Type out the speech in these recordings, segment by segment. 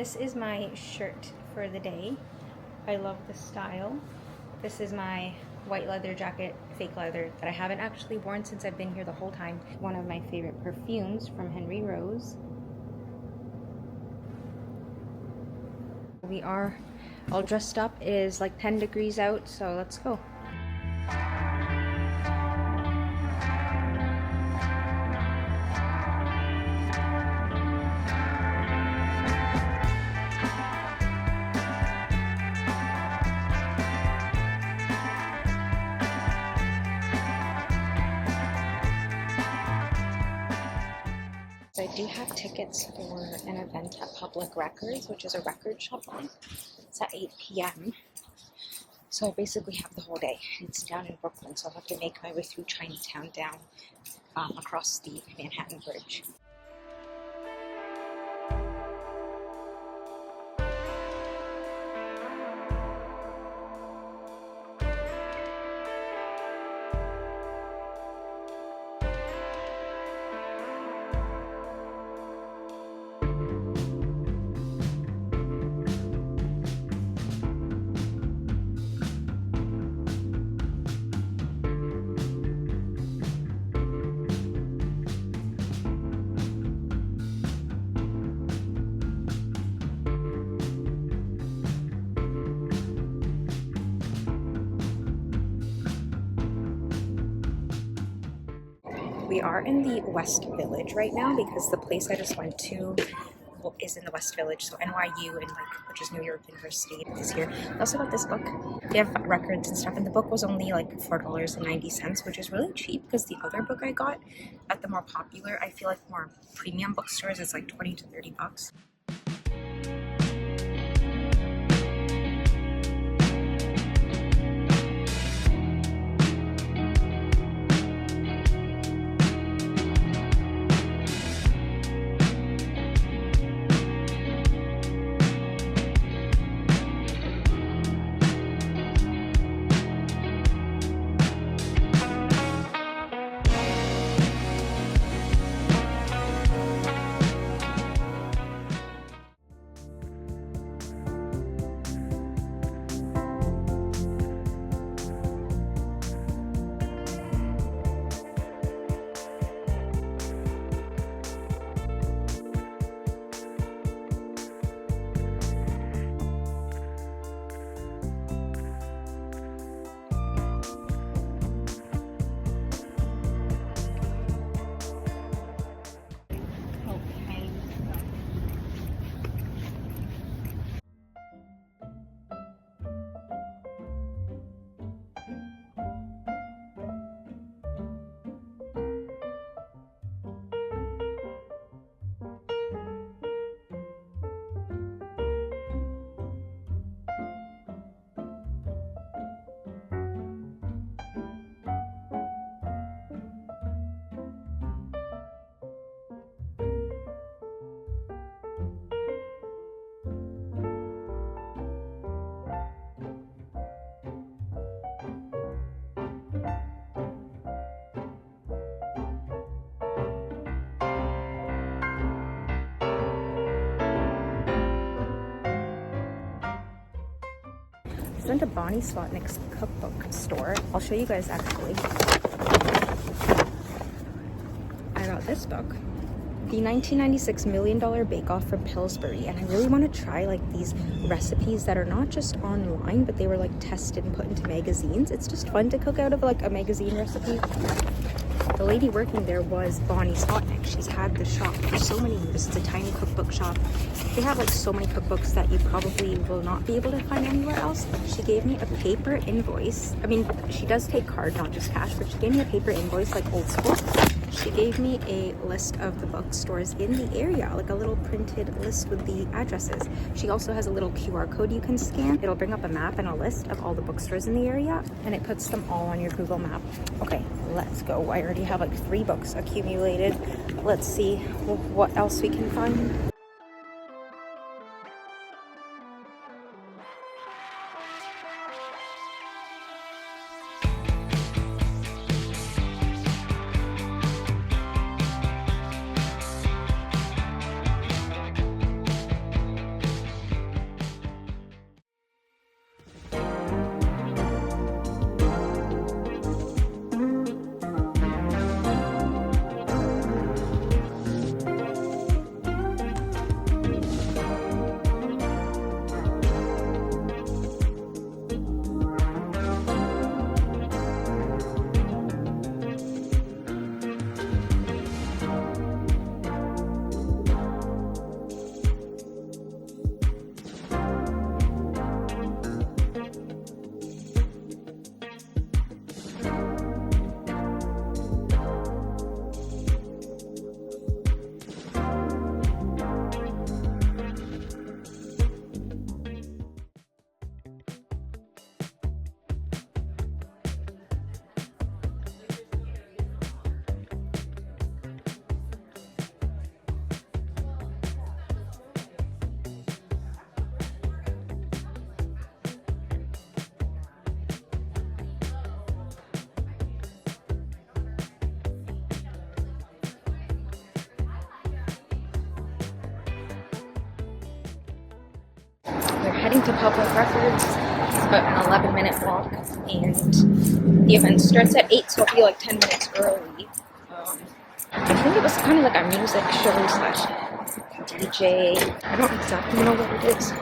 This is my shirt for the day. I love the style. This is my white leather jacket, fake leather, that I haven't actually worn since I've been here the whole time. One of my favorite perfumes from Henry Rose. We are all dressed up. It is like 10 degrees out, so let's go. I do have tickets for an event at Public Records, which is a record shop line. It's at 8 p.m. So I basically have the whole day. It's down in Brooklyn, so I'll have to make my way through Chinatown down across the Manhattan Bridge. We are in the West Village right now because the place I just went to is in the West Village, so NYU, which is New York University, is here. I also got this book. They have records and stuff, and the book was only like $4.90, which is really cheap because the other book I got at the more popular, I feel like more premium bookstores, it's like 20 to 30 bucks. I went to Bonnie Slotnick's cookbook store. I'll show you guys actually. I got this book, the 1996 $1 Million Bake Off from Pillsbury, and I really want to try like these recipes that are not just online, but they were like tested and put into magazines. It's just fun to cook out of like a magazine recipe. The lady working there was Bonnie Slotnick. She's had the shop for so many years. It's a tiny cookbook shop. They have like so many cookbooks that you probably will not be able to find anywhere else. She gave me a paper invoice. I mean, she does take card, not just cash, but she gave me a paper invoice like old school. She gave me a list of the bookstores in the area, like a little printed list with the addresses. She also has a little QR code you can scan. It'll bring up a map and a list of all the bookstores in the area, and it puts them all on your Google map. Okay, let's go. I already have like 3 books accumulated. Let's see what else we can find. going to Public Records. It's about an 11-minute walk, and the event starts at 8, so I'll be like 10 minutes early. I think it was kind of like a music show slash DJ. I don't exactly know what it is.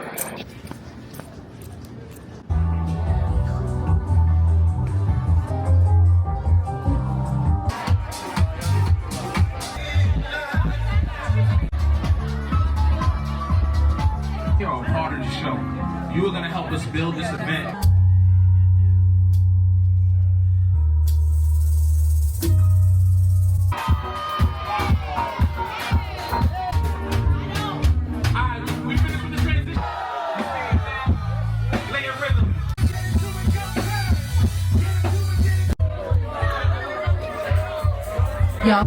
Part of the show. You were gonna help us build this event. We finished with the transition. Lay a rhythm. Yeah.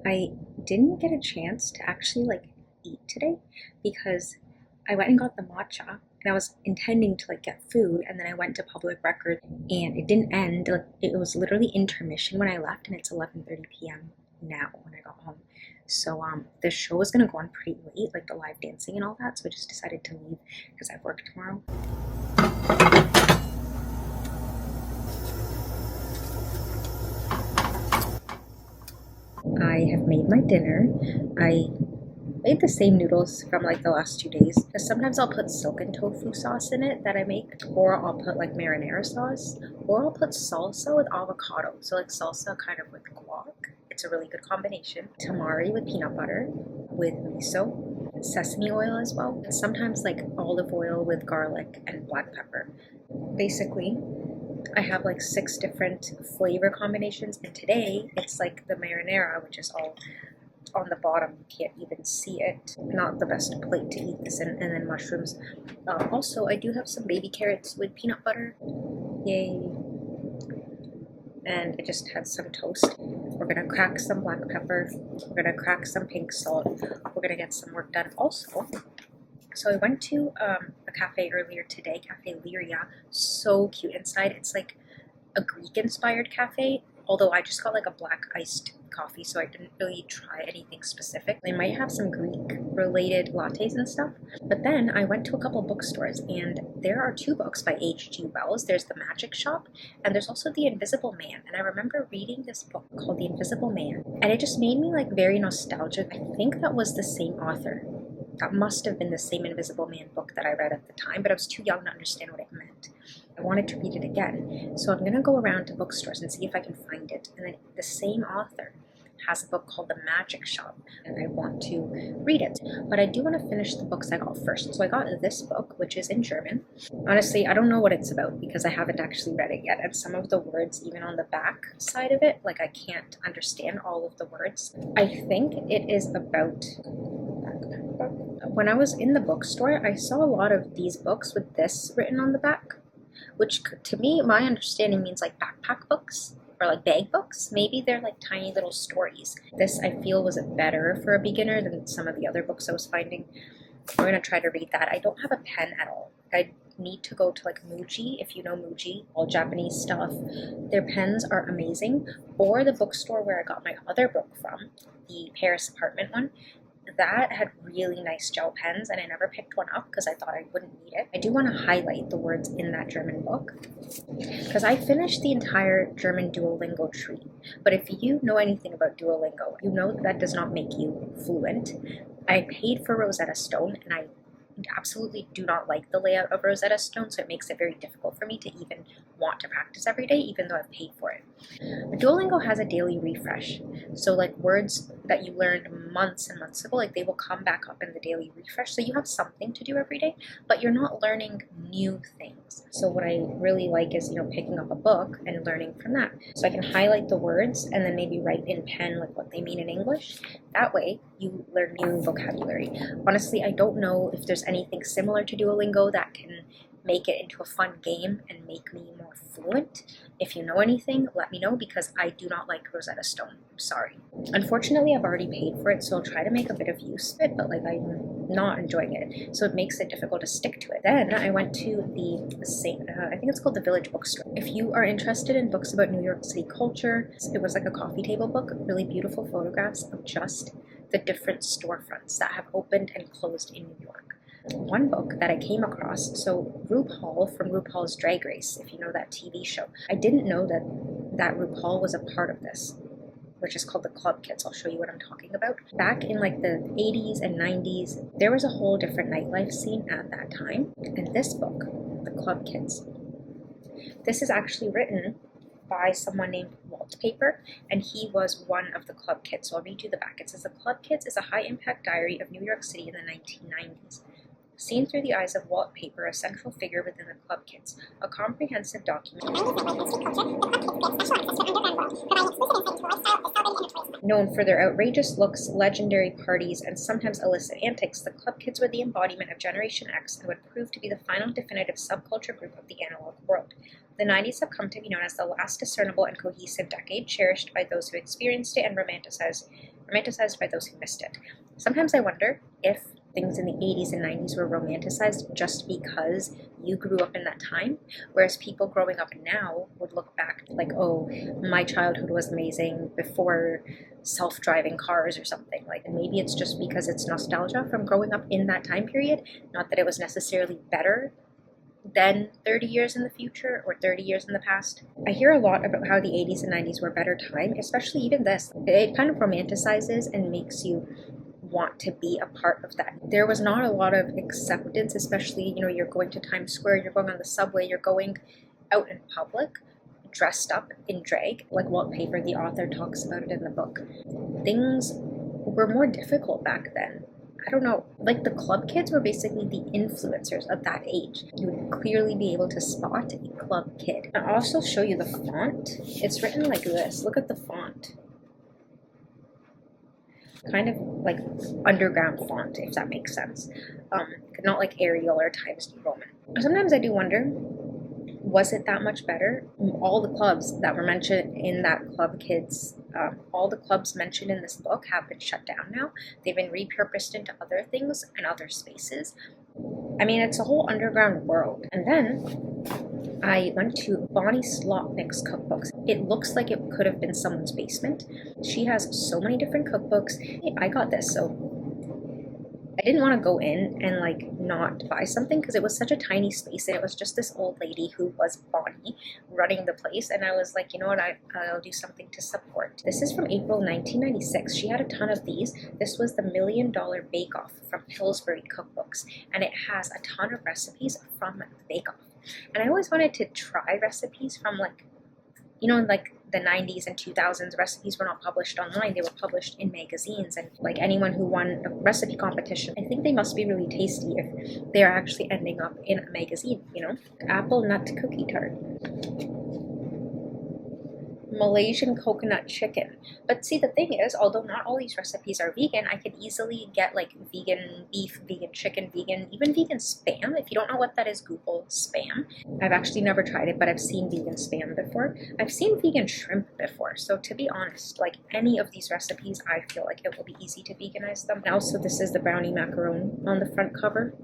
I didn't get a chance to actually like eat today because I went and got the matcha and I was intending to like get food, and then I went to Public Record and it didn't end. Like it was literally intermission when I left, and it's 11:30 p.m. now when I got home. So the show was gonna go on pretty late, like the live dancing and all that, so I just decided to leave because I work tomorrow. I have made my dinner. I made the same noodles from like the last 2 days. Because sometimes I'll put silken tofu sauce in it that I make, or I'll put like marinara sauce, or I'll put salsa with avocado. So like salsa kind of with guac. It's a really good combination. Tamari with peanut butter, with miso, sesame oil as well, and sometimes like olive oil with garlic and black pepper. Basically, I have like 6 different flavor combinations, and today it's like the marinara, which is all on the bottom. You can't even see it. Not the best plate to eat this in, and then mushrooms. Also, I do have some baby carrots with peanut butter. Yay. And I just had some toast. We're gonna crack some black pepper. We're gonna crack some pink salt. We're gonna get some work done also. So I went to a cafe earlier today, Cafe Lyria. So cute inside. It's like a Greek-inspired cafe, although I just got like a black iced coffee, so I didn't really try anything specific. They might have some Greek-related lattes and stuff. But then I went to a couple bookstores, and there are 2 books by H.G. Wells. There's The Magic Shop, and there's also The Invisible Man. And I remember reading this book called The Invisible Man, and it just made me like very nostalgic. I think that was the same author. That must have been the same Invisible Man book that I read at the time, but I was too young to understand what it meant. I wanted to read it again. So I'm going to go around to bookstores and see if I can find it. And then the same author has a book called The Magic Shop, and I want to read it. But I do want to finish the books I got first. So I got this book, which is in German. Honestly, I don't know what it's about because I haven't actually read it yet. And some of the words, even on the back side of it, like I can't understand all of the words. I think it is about... When I was in the bookstore, I saw a lot of these books with this written on the back, which to me, my understanding means like backpack books or like bag books. Maybe they're like tiny little stories. This I feel was better for a beginner than some of the other books I was finding. We're going to try to read that. I don't have a pen at all. I need to go to like Muji, if you know Muji, all Japanese stuff. Their pens are amazing. Or the bookstore where I got my other book from, the Paris apartment one. That had really nice gel pens, and I never picked one up because I thought I wouldn't need it. I do want to highlight the words in that German book because I finished the entire German Duolingo tree. But if you know anything about Duolingo, you know that does not make you fluent. I paid for Rosetta Stone, and I absolutely do not like the layout of Rosetta Stone, so it makes it very difficult for me to even want to practice every day, even though I've paid for it. But Duolingo has a daily refresh, so like words that you learned months and months ago, like they will come back up in the daily refresh, so you have something to do every day, but you're not learning new things. So what I really like is, you know, picking up a book and learning from that. So I can highlight the words and then maybe write in pen like what they mean in English. That way you learn new vocabulary. Honestly, I don't know if there's anything similar to Duolingo that can make it into a fun game and make me more fluent. If you know anything, let me know because I do not like Rosetta Stone. I'm sorry. Unfortunately, I've already paid for it, so I'll try to make a bit of use of it, but like I'm not enjoying it, so it makes it difficult to stick to it. Then I went to I think it's called the Village Bookstore. If you are interested in books about New York City culture, it was like a coffee table book, really beautiful photographs of just the different storefronts that have opened and closed in New York. One book that I came across, so RuPaul from RuPaul's Drag Race, if you know that TV show, I didn't know that RuPaul was a part of this, which is called the Club Kids. I'll show you what I'm talking about. Back in like the 80s and 90s, there was a whole different nightlife scene at that time. And this book, The Club Kids, this is actually written by someone named Wallpaper, and he was one of the Club Kids. So I'll read you the back. It says, "The Club Kids is a high-impact diary of New York City in the 1990s. Seen through the eyes of Wallpaper, a central figure within the Club Kids, a comprehensive document known for their outrageous looks, legendary parties, and sometimes illicit antics. The Club Kids were the embodiment of Generation X and would prove to be the final definitive subculture group of the analog world. The 90s have come to be known as the last discernible and cohesive decade, cherished by those who experienced it and romanticized by those who missed it. Sometimes I wonder if things in the 80s and 90s were romanticized just because you grew up in that time, whereas people growing up now would look back like, oh, my childhood was amazing before self-driving cars or something. Like, and maybe it's just because it's nostalgia from growing up in that time period, not that it was necessarily better than 30 years in the future or 30 years in the past. I hear a lot about how the 80s and 90s were a better time, especially even this. It kind of romanticizes and makes you want to be a part of that. There was not a lot of acceptance, especially, you're going to Times Square, you're going on the subway, you're going out in public, dressed up in drag, like Wallpaper, the author, talks about it in the book. Things were more difficult back then. I don't know, like the Club Kids were basically the influencers of that age. You would clearly be able to spot a Club Kid. I'll also show you the font. It's written like this. Look at the font. Kind of like underground font, if that makes sense. Not like Arial or Times New Roman. Sometimes I do wonder, was it that much better? All the clubs that were mentioned in that Club Kids, all the clubs mentioned in this book have been shut down now. They've been repurposed into other things and other spaces. I mean, it's a whole underground world. And then I went to Bonnie Slotnick's cookbooks. It looks like it could have been someone's basement. She has so many different cookbooks. I got this, so I didn't want to go in and like not buy something because it was such a tiny space and it was just this old lady who was Bonnie running the place, and I was like, you know what, I'll do something to support. This is from April 1996. She had a ton of these. This was the $1 Million Bake Off from Pillsbury Cookbooks, and it has a ton of recipes from the Bake Off. And I always wanted to try recipes from like the 90s and 2000s, recipes were not published online. They were published in magazines, and like anyone who won a recipe competition, I think they must be really tasty if they're actually ending up in a magazine, Apple nut cookie tart. Malaysian coconut chicken. But see, the thing is, although not all these recipes are vegan, I could easily get like vegan beef, vegan chicken, even vegan spam. If you don't know what that is, Google spam. I've actually never tried it, but I've seen vegan spam before. I've seen vegan shrimp before. So to be honest, like any of these recipes, I feel like it will be easy to veganize them. And also, this is the brownie macaroon on the front cover.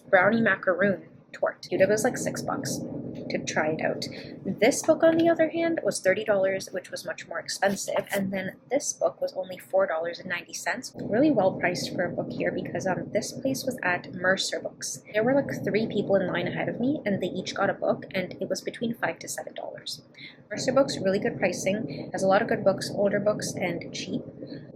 Brownie macaroon tort. Dude, it was like $6 to try it out. This book, on the other hand, was $30, which was much more expensive, and then this book was only $4.90. Really well priced for a book here because this place was at Mercer Books. There were like 3 people in line ahead of me, and they each got a book, and it was between $5 to $7. Mercer Books, really good pricing, has a lot of good books, older books, and cheap.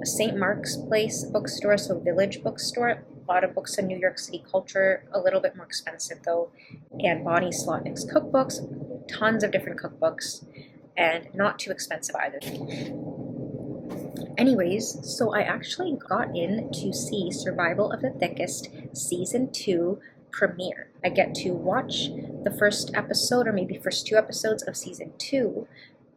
St. Mark's Place bookstore, so Village bookstore, a lot of books in New York City culture, a little bit more expensive though. And Bonnie Slotnick's cookbooks, tons of different cookbooks, and not too expensive either. Anyways, so I actually got in to see Survival of the Thickest Season 2 premiere. I get to watch the first episode, or maybe first 2 episodes of Season 2,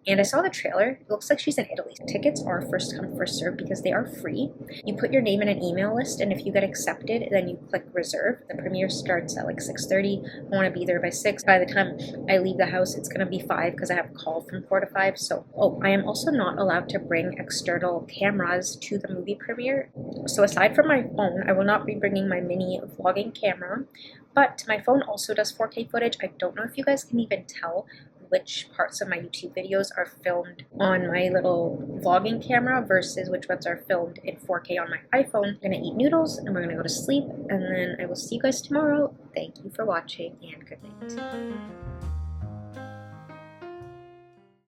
and I saw the trailer. It looks like she's in Italy. Tickets are first come, first served because they are free. You put your name in an email list, and if you get accepted, then you click reserve. The premiere starts at like 6:30. I want to be there by 6. By the time I leave the house, it's going to be 5 because I have a call from 4 to 5. So, I am also not allowed to bring external cameras to the movie premiere. So aside from my phone, I will not be bringing my mini vlogging camera, but my phone also does 4K footage. I don't know if you guys can even tell which parts of my YouTube videos are filmed on my little vlogging camera versus which ones are filmed in 4K on my iPhone. I'm gonna eat noodles and we're gonna go to sleep, and then I will see you guys tomorrow. Thank you for watching and good night.